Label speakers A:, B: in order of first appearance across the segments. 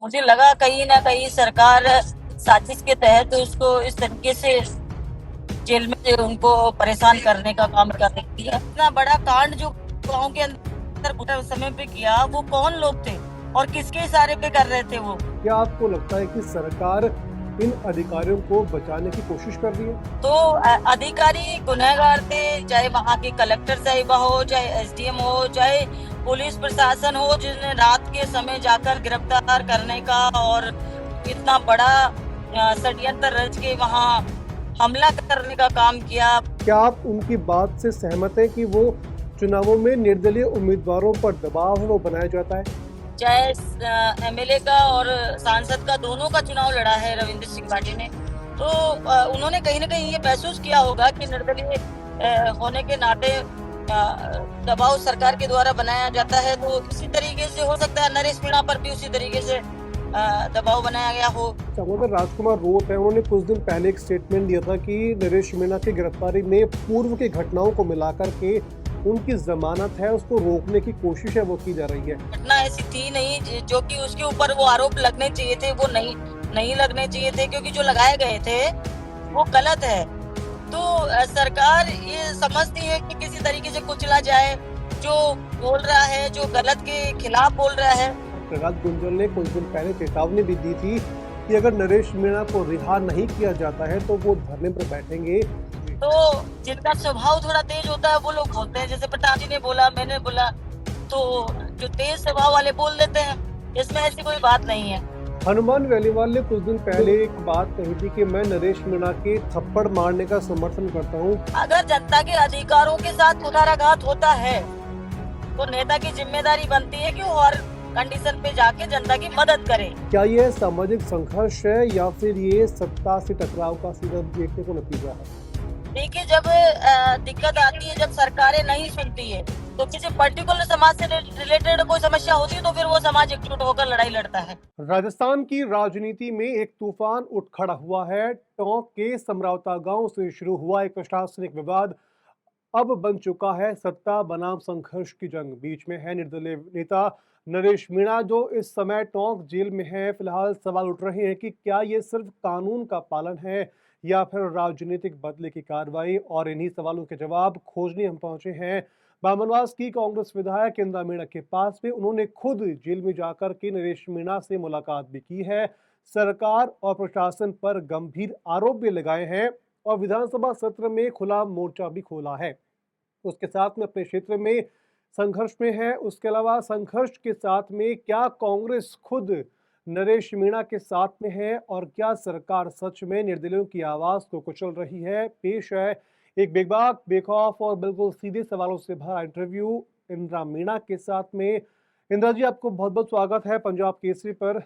A: मुझे लगा कहीं ना कहीं सरकार साजिश के तहत उसको इस तरीके से जेल में उनको परेशान करने का काम कर रही है। इतना बड़ा कांड जो गांव के अंदर उस समय पे किया, वो कौन लोग थे और किसके इशारे पे कर रहे थे वो?
B: क्या आपको लगता है कि सरकार इन अधिकारियों को बचाने की कोशिश कर रही है?
A: तो अधिकारी गुनहगार थे, चाहे वहाँ के कलेक्टर साहिबा हो, चाहे एसडीएम हो, चाहे पुलिस प्रशासन हो, जिसने रात के समय जाकर गिरफ्तार करने का और इतना बड़ा षड्यंत्र रच के वहाँ हमला करने का काम किया।
B: क्या आप उनकी बात से सहमत हैं कि वो चुनावों में निर्दलीय उम्मीदवारों पर दबाव है वो बनाया जाता है?
A: चाहे एमएलए का और सांसद का, दोनों का चुनाव लड़ा है रविंद्र सिंह पाटिल ने। तो उन्होंने कहीं ना कहीं ये महसूस किया होगा कि निर्दलीय होने के नाते दबाव सरकार के द्वारा बनाया जाता है। तो इसी तरीके से हो सकता है नरेश मीणा पर भी उसी तरीके से दबाव बनाया गया हो।
B: सहोदर राजकुमार रोत है, उन्होंने कुछ दिन पहले एक स्टेटमेंट दिया था कि नरेश मीणा की गिरफ्तारी में पूर्व की घटनाओं को मिलाकर के उनकी जमानत है उसको रोकने की कोशिश है वो की जा रही है।
A: घटना ऐसी थी नहीं जो कि उसके ऊपर वो आरोप लगने चाहिए थे, वो नहीं नहीं लगने चाहिए थे, क्योंकि जो लगाए गए थे वो गलत है। तो सरकार ये समझती है कि किसी तरीके से कुचला जाए, जो बोल रहा है, जो गलत के खिलाफ बोल रहा है।
B: प्रहलाद गुंजल ने कुछ दिन पहले चेतावनी भी दी थी कि अगर नरेश मीणा को रिहा नहीं किया जाता है तो वो धरने पर बैठेंगे।
A: तो जिनका स्वभाव थोड़ा तेज होता है वो लोग बोलते हैं, जैसे प्रताप जी ने बोला, मैंने बोला, तो जो तेज स्वभाव वाले बोल देते हैं, इसमें ऐसी कोई बात नहीं है।
B: हनुमान वेलीवाल ने कुछ दिन पहले एक बात कही थी कि मैं नरेश मीणा के थप्पड़ मारने का समर्थन करता हूँ।
A: अगर जनता के अधिकारों के साथ कुठाराघात होता है तो नेता की जिम्मेदारी बनती है कि वो हर कंडीशन पे जाके जनता की मदद करे।
B: क्या यह सामाजिक संघर्ष है या फिर ये सत्ता से टकराव का सीधा देखने को नतीजा है?
A: देखिए, जब दिक्कत आती है, जब सरकारें नहीं सुनती है, तो किसी पर्टिकुलर समाज से रिलेटेड कोई समस्या होती है तो फिर वो समाज एकजुट होकर लड़ाई लड़ता है।
B: राजस्थान की राजनीति में एक तूफान उठ खड़ा हुआ है। टोंक के समरावता गांव से शुरू हुआ एक प्रशासनिक विवाद अब बन चुका है सत्ता बनाम संघर्ष की जंग। बीच में है निर्दलीय नेता नरेश मीणा जो इस समय टोंक जेल में है। फिलहाल सवाल उठ रहे हैं कि क्या ये सिर्फ कानून का पालन है या फिर राजनीतिक बदले की कार्रवाई, और इन्हीं सवालों के जवाब खोजने हम पहुंचे हैं बामनवास की कांग्रेस विधायक इंद्रा मीणा के पास में। उन्होंने खुद जेल में जाकर के नरेश मीणा से मुलाकात भी की है, सरकार और प्रशासन पर गंभीर आरोप भी लगाए हैं और विधानसभा सत्र में खुला मोर्चा भी खोला है। उसके साथ में अपने क्षेत्र में संघर्ष में है। उसके अलावा संघर्ष के साथ में क्या कांग्रेस खुद नरेश मीणा के साथ में है और क्या सरकार सच में निर्दलियों की आवाज को कुचल रही है? पेश है एक बेबाक, बेखौफ और बिल्कुल सीधे सवालों से भरा इंटरव्यू इंद्रा मीणा के साथ में। इंद्रा जी, आपको बहुत बहुत स्वागत है पंजाब केसरी पर।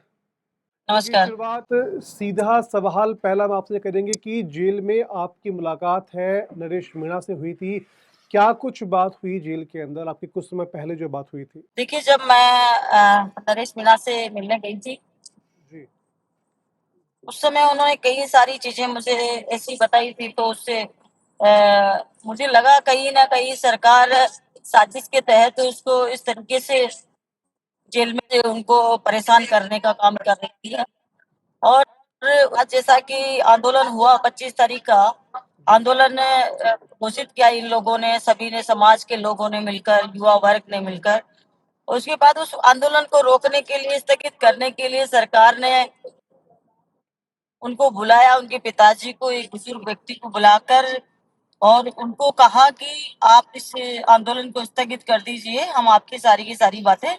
A: नमस्कार।
B: शुरुआत सीधा सवाल पहला हम आपसे करेंगे कि जेल में आपकी मुलाकात है नरेश मीणा से हुई थी, क्या कुछ बात हुई जेल के अंदर आपकी कुछ समय पहले जो बात हुई थी?
A: देखिए, जब मैं नरेश मीणा से मिलने गई थी,
B: जी।
A: उस समय उन्होंने कई सारी चीजें मुझे ऐसी बताई थी, तो उससे मुझे लगा कहीं ना कहीं सरकार साजिश के तहत उसको इस तरीके से जेल में उनको परेशान करने का काम कर रही है। और आज जैसा कि आंदोलन हुआ 25 तारीख का, आंदोलन घोषित किया इन लोगों ने, सभी ने, समाज के लोगों ने मिलकर, युवा वर्ग ने मिलकर। उसके बाद उस आंदोलन को रोकने के लिए, स्थगित करने के लिए सरकार ने उनको बुलाया, उनके पिताजी को, एक बुजुर्ग व्यक्ति को बुलाकर, और उनको कहा कि आप इस आंदोलन को स्थगित कर दीजिए, हम आपकी सारी की सारी बातें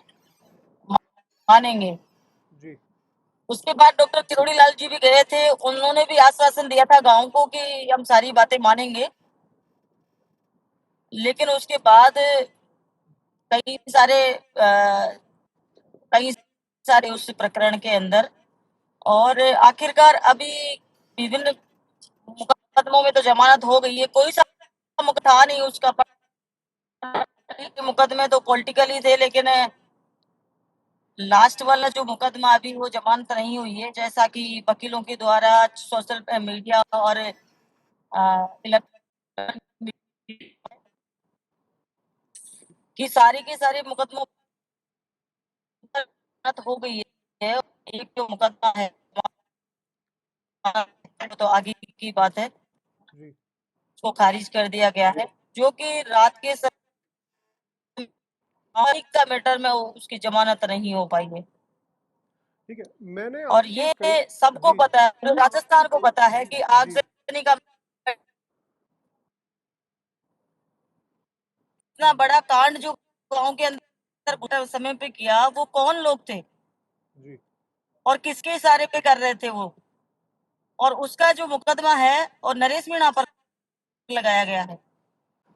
A: मानेंगे।
B: जी।
A: उसके बाद डॉक्टर किरोड़ी लाल जी भी गए थे, उन्होंने भी आश्वासन दिया था गांव को कि हम सारी बातें मानेंगे। लेकिन उसके बाद कई सारे कई सारे उस प्रकरण के अंदर, और आखिरकार अभी विभिन्न मुकदमों में तो जमानत हो गई है। कोई सा मुकदमा था नहीं उसका, मुकदमे तो पॉलिटिकल ही थे, लेकिन लास्ट वाला जो मुकदमा अभी वो जमानत नहीं हुई है, जैसा कि वकीलों के द्वारा, सोशल मीडिया और कि सारे के सारे मुकदमों पर जमानत हो गई है। एक जो मुकदमा है तो आगे की बात है,
B: जी
A: उसको खारिज कर दिया गया है, जो कि रात के समय का मैटर में उसकी जमानत नहीं हो पाई है।
B: ठीक है, मैंने
A: और
B: आपके
A: ये
B: कई
A: सबको
B: जी
A: पता है, पूरे राजस्थान को पता है कि
B: जी
A: आगजनी का इतना बड़ा कांड जो गांव के अंदर घुटे समय पे किया, वो कौन लोग थे
B: जी
A: और किसके इशारे पे कर रहे थे वो, और उसका जो मुकदमा है और नरेश मीणा पर लगाया गया है।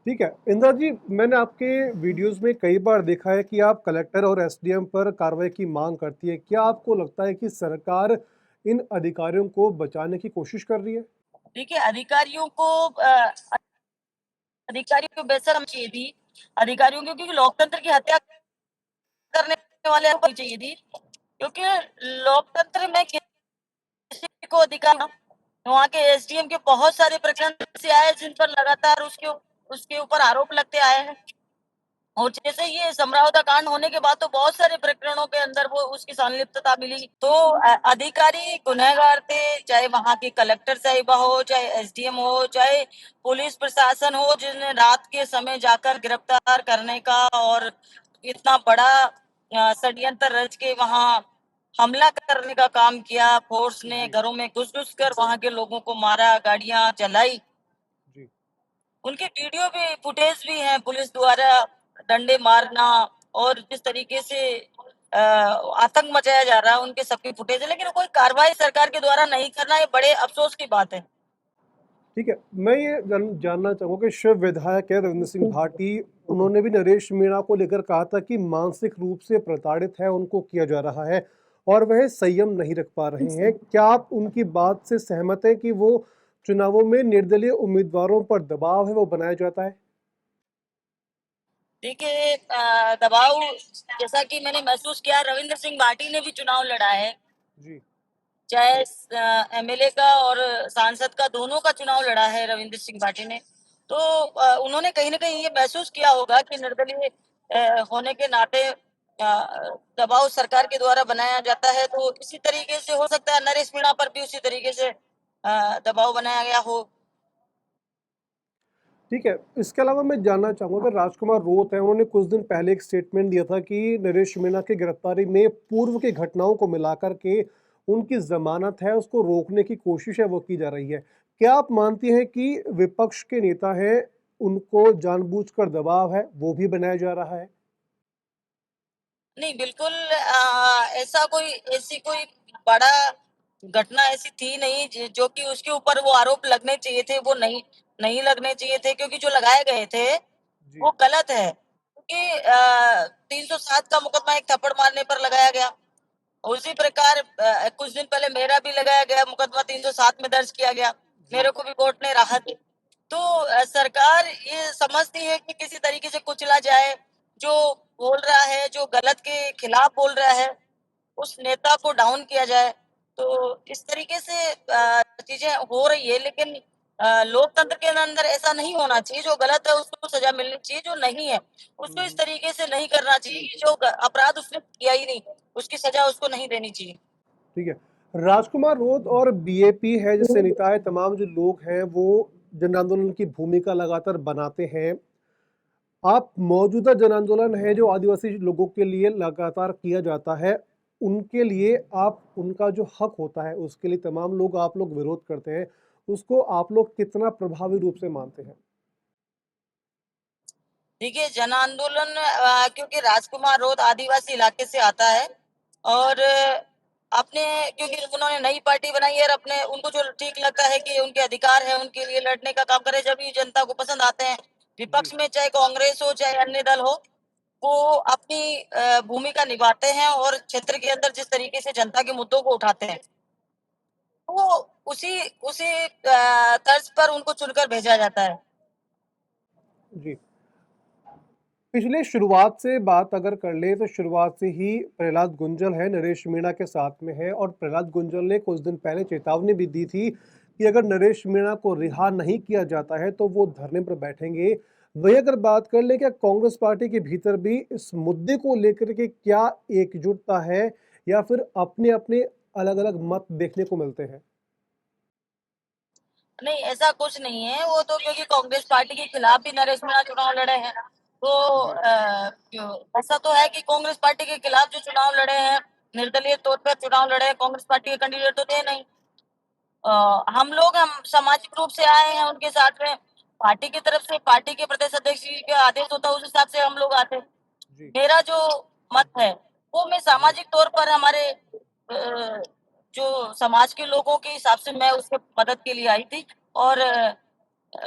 B: ठीक है इंदिरा जी, मैंने आपके वीडियोस में कई बार देखा है कि आप कलेक्टर और एसडीएम पर कार्रवाई की मांग करती है। क्या आपको लगता है कि सरकार इन अधिकारियों को बचाने की कोशिश कर रही है?
A: देखिए, अधिकारियों को बेशर्म चाहिए थी, अधिकारियों को, क्योंकि लोकतंत्र की हत्या करने वाले को चाहिए थी, क्योंकि लोकतंत्र में किसी को अधिकार, वहाँ के एसडीएम के बहुत सारे प्रकरण से आए जिन पर लगातार उसके ऊपर आरोप लगते आए हैं। और जैसे ये समरावता कांड होने के बाद तो बहुत सारे प्रकरणों के अंदर वो उसकी संलिप्तता मिली, तो अधिकारी गुनहगार थे, चाहे वहां की कलेक्टर साहिबा हो, चाहे एसडीएम हो, चाहे पुलिस प्रशासन हो, जिन्हें रात के समय जाकर गिरफ्तार करने का और इतना बड़ा षड्यंत्र रच के वहां हमला करने का काम किया। फोर्स ने
B: जी
A: घरों में घुस घुस कर वहां के लोगों को मारा, गाड़ियां जलाई,
B: जी
A: उनके वीडियो भी फुटेज भी हैं, पुलिस द्वारा डंडे मारना और जिस तरीके से आतंक मचाया जा रहा है, उनके सबकी फुटेज है, लेकिन कोई कार्रवाई सरकार के द्वारा नहीं करना, ये बड़े अफसोस की बात है।
B: ठीक है, मैं ये जानना चाहूँगा कि शिव विधायक है रविंद्र सिंह भाटी, उन्होंने भी नरेश मीणा को लेकर कहा था कि मानसिक रूप से प्रताड़ित है, उनको किया जा रहा है और वह संयम नहीं रख पा रहे हैं। क्या आप उनकी बात से सहमत हैं कि वो चुनावों में निर्दलीय उम्मीदवारों पर दबाव है वो बनाया जाता है?
A: देखिए, दबाव जैसा कि मैंने महसूस किया, रविंद्र सिंह भाटी ने भी चुनाव लड़ा है,
B: जी
A: चाहे एमएलए का और सांसद का, दोनों का चुनाव लड़ा है रविंद्र सिंह भाटी ने। तो उन्होंने कहीं ना कहीं ये महसूस किया होगा कि निर्दलीय होने के नाते दबाव सरकार के द्वारा बनाया जाता है, तो इसी तरीके से हो सकता है नरेश मीणा पर भी उसी तरीके से दबाव बनाया गया हो।
B: ठीक है, इसके अलावा मैं जानना चाहूँगा कि राजकुमार रोत है, उन्होंने कुछ दिन पहले एक स्टेटमेंट दिया था कि नरेश मीणा की गिरफ्तारी में पूर्व की घटनाओं को मिलाकर के उनकी जमानत है उसको रोकने की कोशिश है वो की जा रही है। क्या आप मानती हैं कि विपक्ष के नेता हैं, उनको जानबूझकर दबाव है वो भी बनाया जा रहा है?
A: नहीं, बिल्कुल ऐसी कोई बड़ा घटना ऐसी थी नहीं जो कि उसके ऊपर वो आरोप लगने चाहिए थे, वो नहीं नहीं लगने चाहिए थे, क्योंकि जो लगाए गए थे
B: जी
A: वो गलत है, क्योंकि 307 का मुकदमा एक थप्पड़ मारने पर लगाया गया। उसी प्रकार कुछ दिन पहले मेरा भी लगाया गया मुकदमा, 307 में दर्ज किया गया,
B: जी
A: मेरे को भी कोर्ट ने राहत दी। तो सरकार ये समझती है कि किसी तरीके से कुचला जाए, जो बोल रहा है, जो गलत के खिलाफ बोल रहा है, उस नेता को डाउन किया जाए। तो इस तरीके से चीजें हो रही है, लेकिन लोकतंत्र के अंदर ऐसा नहीं होना चाहिए। जो गलत है उसको सजा मिलनी चाहिए, जो नहीं है उसको इस
B: हम्म,
A: तरीके से नहीं करना चाहिए कि जो अपराध उसने किया ही नहीं, उसकी सजा उसको नहीं देनी चाहिए।
B: ठीक है। राजकुमार रोत और बीएपी है जैसे नेता है, तमाम जो लोग हैं वो जन आंदोलन की भूमिका लगातार बनाते हैं। आप मौजूदा जन आंदोलन है जो आदिवासी लोगों के लिए लगातार किया जाता है, उनके लिए आप उनका जो हक होता है उसके लिए तमाम लोग आप लोग विरोध करते हैं, उसको आप लोग कितना प्रभावी रूप से मानते हैं?
A: देखिए, जन आंदोलन क्योंकि राजकुमार रोड आदिवासी इलाके से आता है, और अपने, क्योंकि उन्होंने नई पार्टी बनाई है और अपने उनको जो ठीक लगता है कि उनके अधिकार है उनके लिए लड़ने का काम करे, जब ये जनता को पसंद आते हैं।
B: जी
A: विपक्ष में चाहे कांग्रेस हो चाहे अन्य दल हो, वो अपनी भूमिका निभाते हैं और क्षेत्र के अंदर जिस तरीके से जनता के मुद्दों को उठाते हैं, वो उसी उसी तर्ज पर उनको चुनकर भेजा जाता है।
B: जी पिछले शुरुआत से बात अगर कर ले तो शुरुआत से ही प्रहलाद गुंजल है नरेश मीणा के साथ में है, और प्रहलाद गुंजल ने कुछ दिन पहले चेतावनी भी दी थी कि अगर नरेश मीणा को रिहा नहीं किया जाता है तो वो धरने पर बैठेंगे। वही अगर बात कर ले क्या कांग्रेस पार्टी के भीतर भी इस मुद्दे को लेकर के क्या एकजुटता है, या फिर अपने अपने अलग अलग मत देखने को मिलते हैं?
A: नहीं, ऐसा कुछ नहीं है। वो तो क्योंकि कांग्रेस पार्टी के खिलाफ भी नरेश मीणा चुनाव लड़े हैं, तो
B: जी।
A: ऐसा तो है कि कांग्रेस पार्टी के खिलाफ जो चुनाव लड़े हैं, निर्दलीय तौर पर चुनाव लड़े हैं, कांग्रेस पार्टी के कैंडिडेट तो थे नहीं। हम सामाजिक रूप से आए हैं उनके साथ में। पार्टी की तरफ से पार्टी के प्रदेश अध्यक्ष जी का आदेश होता है, उस हिसाब से हम लोग आते हैं।
B: जी।
A: मेरा जो मत है वो मैं
B: जी।
A: सामाजिक तौर पर हमारे जो समाज के लोगों के हिसाब से मैं उसके मदद के लिए आई थी। और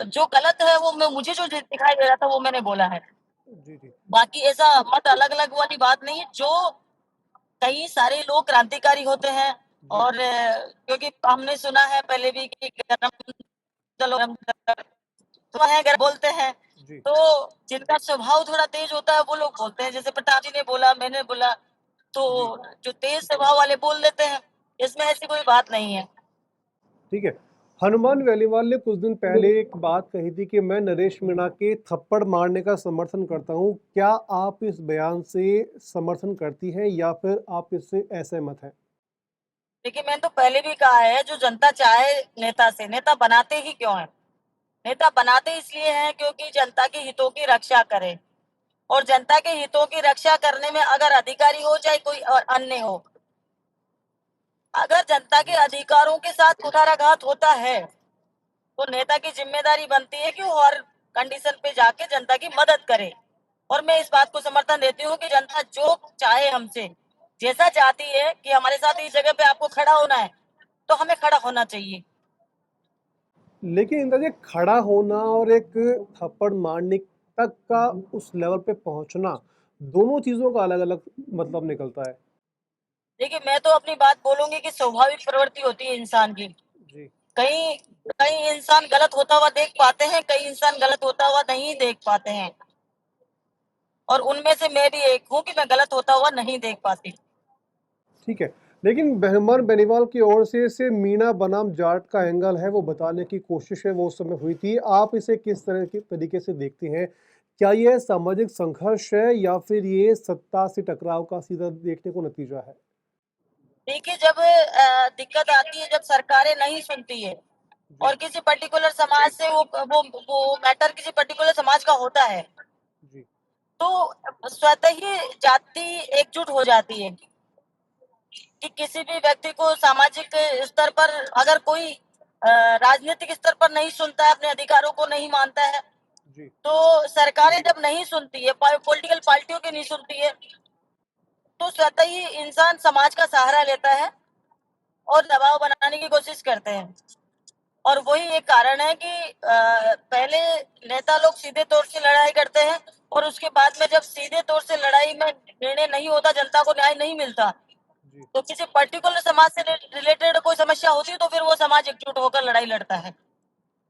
A: जो गलत है वो मुझे जो दिखाई दे रहा था वो मैंने बोला है।
B: जी। जी।
A: बाकी ऐसा मत अलग अलग वाली बात नहीं है। जो कई सारे लोग क्रांतिकारी होते हैं,
B: जी।
A: और क्योंकि हमने सुना है पहले भी कि गरम चलो गरम तो है अगर बोलते हैं,
B: जी।
A: तो जिनका स्वभाव थोड़ा तेज होता है वो लोग बोलते हैं। जैसे प्रताप जी ने बोला, मैंने बोला, तो
B: जी।
A: जो तेज स्वभाव वाले बोल देते हैं, इसमें ऐसी कोई बात नहीं है।
B: ठीक है। हनुमान वेलीवाल ने कुछ दिन पहले एक बात कही थी कि मैं नरेश मीणा के थप्पड़ मारने का समर्थन करता हूं। क्या आप इस बयान से समर्थन करती हैं या फिर आप इससे असहमत हैं?
A: देखिए, मैंने तो पहले भी कहा है, जो जनता चाहे नेता से, नेता बनाते ही क्यों है? नेता बनाते इसलिए हैं क्योंकि जनता के हितों की रक्षा करे। और जनता के हितों की रक्षा करने में अगर अधिकारी हो चाहे कोई और अन्य हो, अगर जनता के
B: जी।
A: अधिकारों के साथ कुठाराघात होता है, तो नेता की जिम्मेदारी बनती है कि वो हर कंडीशन पे जाके जनता की मदद करे। और मैं इस बात को समर्थन देती हूँ कि जनता जो चाहे हमसे, जैसा चाहती है कि हमारे साथ इस जगह पे आपको खड़ा होना है, तो हमें खड़ा होना चाहिए।
B: लेकिन इंद्र जी, खड़ा होना और एक थप्पड़ मारने तक का उस लेवल पे पहुंचना, दोनों चीजों का अलग अलग मतलब निकलता है।
A: देखिए, मैं तो अपनी बात बोलूंगी कि स्वाभाविक प्रवृत्ति होती है इंसान की।
B: जी।
A: कई कई इंसान गलत होता हुआ देख पाते हैं, कई इंसान गलत होता हुआ नहीं देख पाते हैं। और उनमें से मैं भी एक हूँ कि मैं गलत होता हुआ नहीं देख पाती।
B: ठीक है। लेकिन हनुमान बेनीवाल की ओर से मीणा बनाम जाट का एंगल है, वो बताने की कोशिश है, वो उस समय हुई थी। आप इसे किस तरह के तरीके से देखती हैं? क्या यह सामाजिक संघर्ष है या फिर ये सत्ता से टकराव का सीधा देखने को नतीजा है?
A: देखिए, जब दिक्कत आती है, जब सरकारें नहीं सुनती है
B: जी।
A: और किसी पर्टिकुलर समाज से वो मैटर किसी पर्टिकुलर समाज का होता है,
B: जी।
A: तो स्वतः ही जाति एकजुट हो जाती है कि किसी भी व्यक्ति को सामाजिक स्तर पर अगर कोई राजनीतिक स्तर पर नहीं सुनता है, अपने अधिकारों को नहीं मानता है,
B: जी।
A: तो सरकारें जब नहीं सुनती है, पॉलिटिकल पार्टियों की नहीं सुनती है, तो स्वतः ही इंसान समाज का सहारा लेता है और दबाव बनाने की कोशिश करते हैं। और वही एक कारण है कि पहले नेता लोग सीधे तौर से लड़ाई करते हैं, और उसके बाद में जब सीधे तौर से लड़ाई में निर्णय नहीं होता, जनता को न्याय नहीं मिलता,
B: जी।
A: तो किसी पर्टिकुलर समाज से रिलेटेड कोई समस्या होती है, तो फिर वो समाज एकजुट होकर लड़ाई लड़ता है।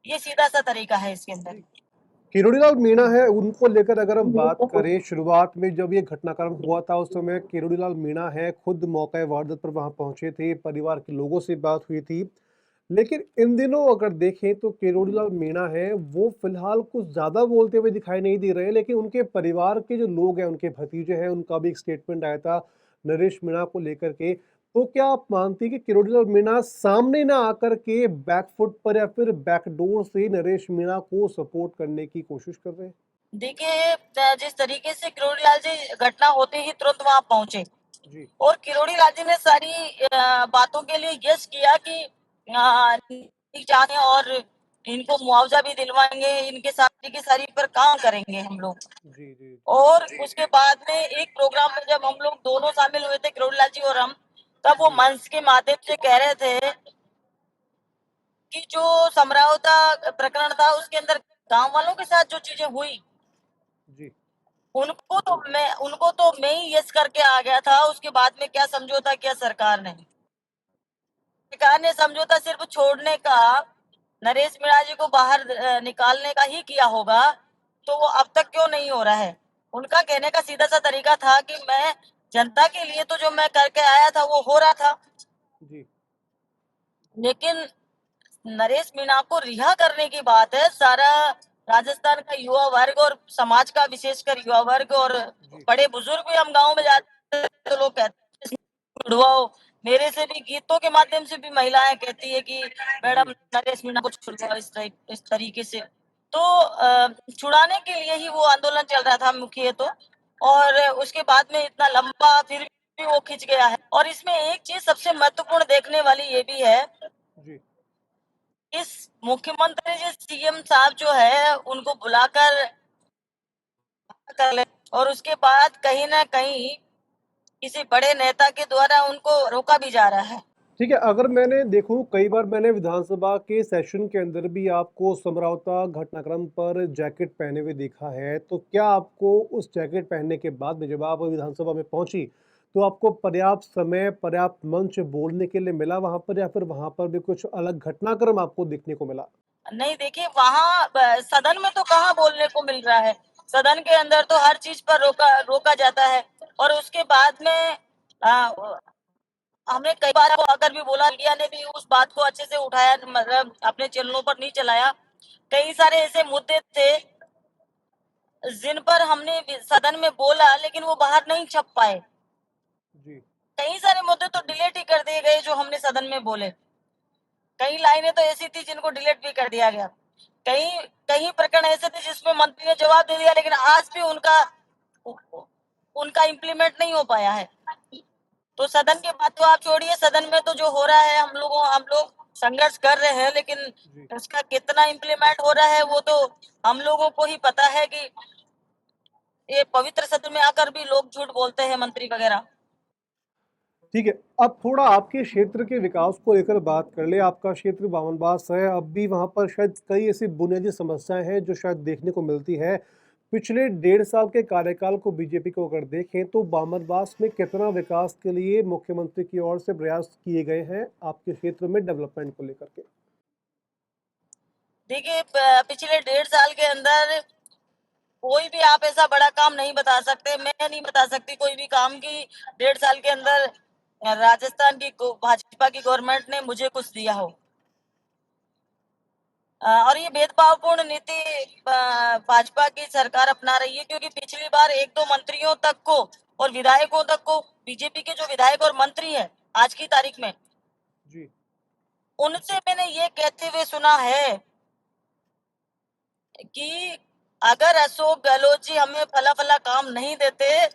A: ये सीधा सा तरीका है इसके अंदर।
B: किरोड़ीलाल मीणा है, उनको लेकर अगर हम बात करें, शुरुआत में जब ये घटनाक्रम हुआ था उस समय किरोड़ीलाल मीणा है खुद मौके वारदात पर वहां पहुंचे थे, परिवार के लोगों से बात हुई थी। लेकिन इन दिनों अगर देखें तो किरोड़ीलाल मीणा है वो फिलहाल कुछ ज्यादा बोलते हुए दिखाई नहीं दे रहे, लेकिन उनके परिवार के जो लोग हैं, उनके भतीजे हैं, उनका भी एक स्टेटमेंट आया था नरेश मीणा को लेकर के। तो क्या आप मानती हैं कि किरोड़ीलाल मीणा सामने ना आकर के बैकफुट पर या फिर बैकडोर से नरेश मीणा को सपोर्ट करने की कोशिश कर रहे हैं?
A: देखिए, जिस तरीके से किरोड़ी लाल जी घटना होते ही तुरंत वहां पहुंचे,
B: जी।
A: और किरोड़ी लाल जी ने सारी बातों के लिए यस किया कि चाहते हैं और इनको मुआवजा भी दिलवाएंगे, इनके सारी की सारी पर काम करेंगे हम लोग।
B: जी। जी।
A: और उसके बाद में एक प्रोग्राम में जब हम लोग दोनों शामिल हुए थे, किरोड़ी लाल जी और हम, तब वो
B: जी।
A: मंच के माध्यम से कह रहे थे कि जो समझौता प्रकरण था उसके अंदर गांव वालों के साथ जो चीजें हुई,
B: जी।
A: उनको तो मैं ही यस करके आ गया था। उसके बाद में क्या समझौता किया सरकार ने? सरकार ने समझौता सिर्फ छोड़ने का, नरेश मीणा जी को बाहर निकालने का ही किया होगा, तो वो अब तक क्यों नहीं हो रहा है? उनका कहने का सीधा सा तरीका था कि मैं जनता के लिए तो जो मैं करके आया था वो हो रहा था,
B: जी।
A: लेकिन नरेश मीणा को रिहा करने की बात है। सारा राजस्थान का युवा वर्ग और समाज का, विशेषकर युवा वर्ग और
B: जी।
A: बड़े बुजुर्ग भी, हम गांव में जाते हैं तो लोग कहते हैं छुड़वाओ। मेरे से भी गीतों के माध्यम से भी महिलाएं कहती है कि मैडम
B: जी
A: नरेश मीणा को छुड़वाओ इस तरीके से। तो छुड़ाने के लिए ही वो आंदोलन चल रहा था मुख्य तो, और उसके बाद में इतना लंबा फिर भी वो खिंच गया है। और इसमें एक चीज सबसे महत्वपूर्ण देखने वाली ये भी है,
B: जी
A: इस मुख्यमंत्री जी सीएम साहब जो है उनको बुलाकर कर ले, और उसके बाद कहीं ना कहीं किसी बड़े नेता के द्वारा उनको रोका भी जा रहा है।
B: ठीक है। अगर मैंने देखूं, कई बार मैंने विधानसभा के सेशन के अंदर भी आपको समझौता घटनाक्रम पर जैकेट पहने हुए देखा है, तो क्या आपको उस जैकेट पहनने के बाद में जब आप विधानसभा में पहुंची तो आपको पर्याप्त समय, पर्याप्त मंच बोलने के लिए मिला वहां पर, या फिर वहां पर भी कुछ अलग घटनाक्रम आपको देखने को मिला?
A: नहीं, देखिए वहां सदन में तो कहाँ बोलने को मिल रहा है। सदन के अंदर तो हर चीज पर रोका रोका जाता है। और उसके बाद में हमने कई बार अगर भी बोला, मीडिया ने भी उस बात को अच्छे से उठाया, मतलब अपने चैनलों पर नहीं चलाया। कई सारे ऐसे मुद्दे थे जिन पर हमने सदन में बोला लेकिन वो बाहर नहीं छप पाए।
B: जी
A: कई सारे मुद्दे तो डिलीट ही कर दिए गए जो हमने सदन में बोले। कई लाइनें तो ऐसी थी जिनको डिलीट भी कर दिया गया। कई कई प्रकरण ऐसे थे जिसमें मंत्री ने जवाब दे दिया, लेकिन आज भी उनका उनका इम्प्लीमेंट नहीं हो पाया है। तो सदन की बात तो आप छोड़िए, सदन में तो जो हो रहा है हम लोग संघर्ष कर रहे हैं, लेकिन
B: जी
A: उसका कितना इम्प्लीमेंट हो रहा है वो तो हम लोगों को ही पता है कि ये पवित्र सदन में आकर भी लोग झूठ बोलते हैं मंत्री वगैरह।
B: ठीक है। अब थोड़ा आपके क्षेत्र के विकास को लेकर बात कर ले। आपका क्षेत्र बावनबास है, अब भी वहाँ पर शायद कई ऐसी बुनियादी समस्याएं हैं जो शायद देखने को मिलती है। पिछले 1.5 साल के कार्यकाल को बीजेपी को अगर देखें तो बावनबास में कितना विकास के लिए मुख्यमंत्री की ओर से प्रयास किए गए हैं आपके क्षेत्र में डेवलपमेंट को लेकर के?
A: देखिए पिछले 1.5 साल के अंदर कोई भी आप ऐसा बड़ा काम नहीं बता सकते, मैं नहीं बता सकती कोई भी काम की 1.5 साल के अंदर राजस्थान की भाजपा की गवर्नमेंट ने मुझे कुछ दिया हो। और ये भेदभावपूर्ण नीति भाजपा की सरकार अपना रही है, क्योंकि पिछली बार एक दो मंत्रियों तक को और विधायकों तक को, बीजेपी के जो विधायक और मंत्री हैं आज की तारीख में,
B: जी
A: उनसे मैंने ये कहते हुए सुना है कि अगर अशोक गहलोत जी हमें फला फला काम नहीं देते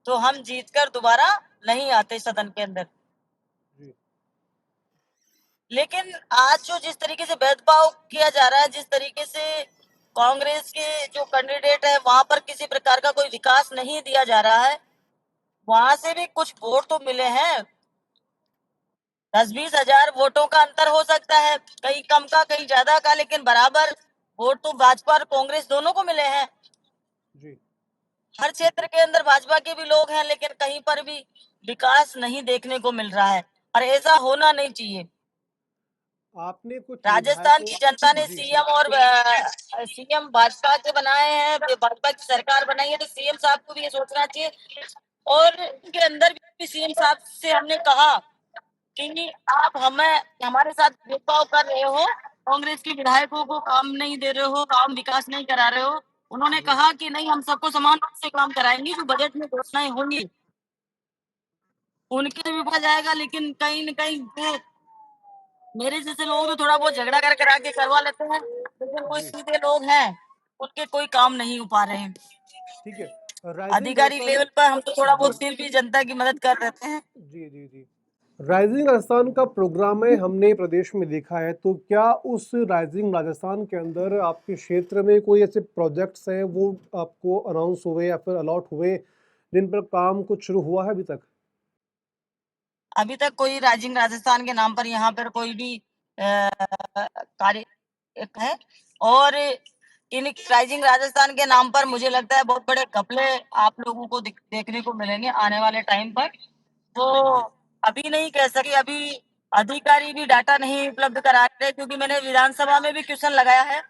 A: तो हम जीतकर दोबारा नहीं आते सदन के अंदर।
B: जी
A: लेकिन आज जो जिस तरीके से भेदभाव किया जा रहा है, जिस तरीके से कांग्रेस के जो कैंडिडेट है वहां पर किसी प्रकार का कोई विकास नहीं दिया जा रहा है, वहां से भी कुछ वोट तो मिले हैं। 10-20 हजार वोटों का अंतर हो सकता है, कहीं कम का कहीं ज्यादा का, लेकिन बराबर वोट तो भाजपा और कांग्रेस दोनों को मिले हैं।
B: जी
A: हर क्षेत्र के अंदर भाजपा के भी लोग हैं, लेकिन कहीं पर भी विकास नहीं देखने को मिल रहा है, और ऐसा होना नहीं चाहिए।
B: आपने कुछ
A: राजस्थान
B: विधायकों।
A: की जनता ने
B: जी
A: सीएम और सीएम भाजपा के बनाए हैं, भाजपा की सरकार बनाई है, तो सीएम साहब को भी ये सोचना चाहिए। और उनके अंदर भी सीएम साहब से हमने कहा कि आप हमें हमारे साथ भेदभाव कर रहे हो, कांग्रेस के विधायकों को काम नहीं दे रहे हो, काम विकास नहीं करा रहे हो। उन्होंने
B: जी
A: कहा कि नहीं, हम सबको समान रूप से काम कराएंगे, जो बजट में घोषणाएं होंगी उनके भी बढ़ जाएगा। लेकिन कहीं न कहीं वो मेरे जैसे लोग तो थोड़ा बहुत झगड़ा कर करा के करवा लेते हैं, लेकिन कोई
B: जी
A: सीधे लोग हैं उनके कोई काम नहीं हो पा रहे हैं।
B: ठीक है। राइजिंग
A: अधिकारी
B: राजस्थान।
A: लेवल पर हम तो थोड़ा
B: जी
A: बहुत फिर भी जनता की मदद कर देते हैं।
B: जी जी जी राइजिंग राजस्थान का प्रोग्राम है, हमने प्रदेश में देखा है, तो क्या उस राइजिंग राजस्थान के अंदर आपके क्षेत्र में कोई ऐसे प्रोजेक्ट्स हैं वो आपको अनाउंस हुए या फिर अलॉट हुए जिन पर काम कुछ शुरू हुआ है अभी तक?
A: अभी तक कोई राइजिंग राजस्थान के नाम पर यहाँ पर कोई भी कार्य है। और इन राइजिंग राजस्थान के नाम पर मुझे लगता है बहुत बड़े घपले आप लोगों को देखने को मिलेंगे आने वाले टाइम पर। तो
B: जी
A: अभी नहीं कह सके, अभी अधिकारी भी डाटा नहीं उपलब्ध करा रहे, क्योंकि मैंने विधानसभा में भी क्वेश्चन लगाया है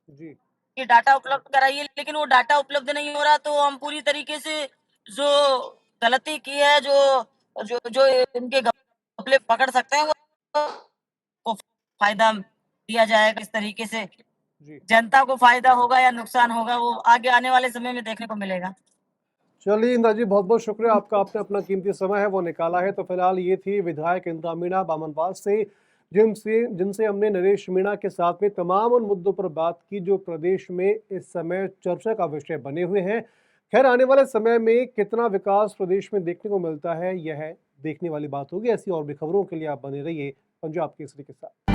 B: जी
A: कि डाटा उपलब्ध कराइए, लेकिन वो डाटा उपलब्ध नहीं हो रहा। तो हम पूरी तरीके से जो गलती की है, जो जो जो इनके घपले पकड़ सकते हैं, वो को फायदा दिया जाएगा। इस तरीके से
B: जी
A: जनता को फायदा होगा या नुकसान होगा, वो आगे आने वाले समय में देखने को मिलेगा।
B: चलिए इंद्रा जी, बहुत बहुत शुक्रिया आपका, आपने अपना कीमती समय है वो निकाला है। तो फिलहाल ये थी विधायक इंद्रा मीणा बामनवास से, जिनसे हमने नरेश मीणा के साथ में तमाम उन मुद्दों पर बात की जो प्रदेश में इस समय चर्चा का विषय बने हुए हैं। खैर, आने वाले समय में कितना विकास प्रदेश में देखने को मिलता है, यह देखने वाली बात होगी। ऐसी और भी खबरों के लिए आप बने रहिए पंजाब केसरी के साथ।